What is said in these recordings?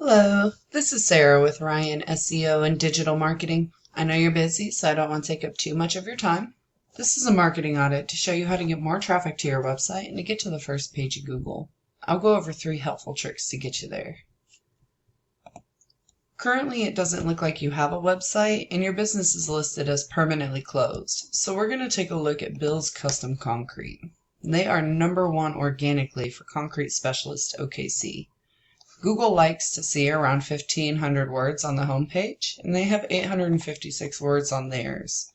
Hello, this is Sarah with Ryan SEO and Digital Marketing. I know you're busy, so I don't want to take up too much of your time. This is a marketing audit to show you how to get more traffic to your website and to get to the first page of Google. I'll go over 3 helpful tricks to get you there. Currently, it doesn't look like you have a website and your business is listed as permanently closed. So we're going to take a look at Bill's Custom Concrete. They are #1 organically for concrete specialist OKC. Google likes to see around 1,500 words on the homepage, and they have 856 words on theirs.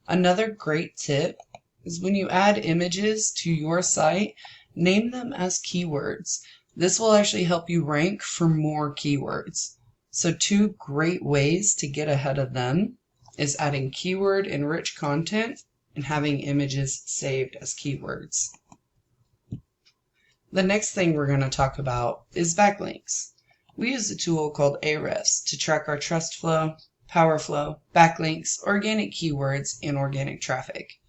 Another great tip is when you add images to your site, name them as keywords. This will actually help you rank for more keywords. So 2 great ways to get ahead of them is adding keyword-enriched content and having images saved as keywords. The next thing we're going to talk about is backlinks. We use a tool called Ahrefs to track our trust flow, power flow, backlinks, organic keywords, and organic traffic.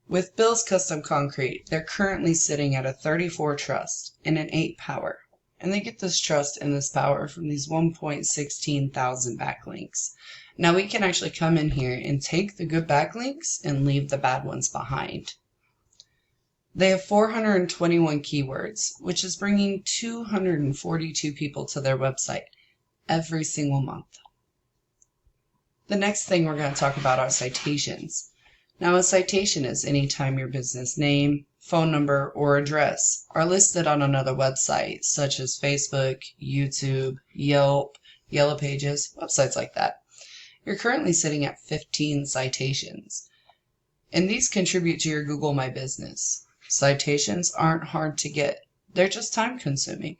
With Bill's Custom Concrete, they're currently sitting at a 34 trust and an 8 power. And they get this trust and this power from these 1.16 thousand backlinks. Now we can actually come in here and take the good backlinks and leave the bad ones behind. They have 421 keywords, which is bringing 242 people to their website every single month. The next thing we're going to talk about are citations. Now, a citation is any time your business name, phone number, or address are listed on another website, such as Facebook, YouTube, Yelp, Yellow Pages, websites like that. You're currently sitting at 15 citations, and these contribute to your Google My Business. Citations aren't hard to get, they're just time consuming.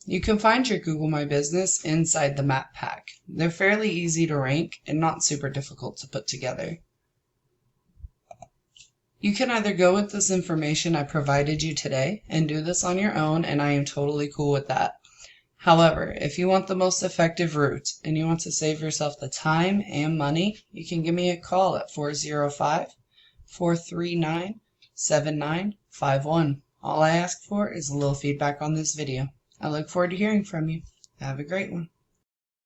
You can find your Google My Business inside the map pack. They're fairly easy to rank and not super difficult to put together. You can either go with this information I provided you today and do this on your own, and I am totally cool with that. However, if you want the most effective route and you want to save yourself the time and money, you can give me a call at 405-439-7951. All I ask for is a little feedback on this video. I look forward to hearing from you. Have a great one.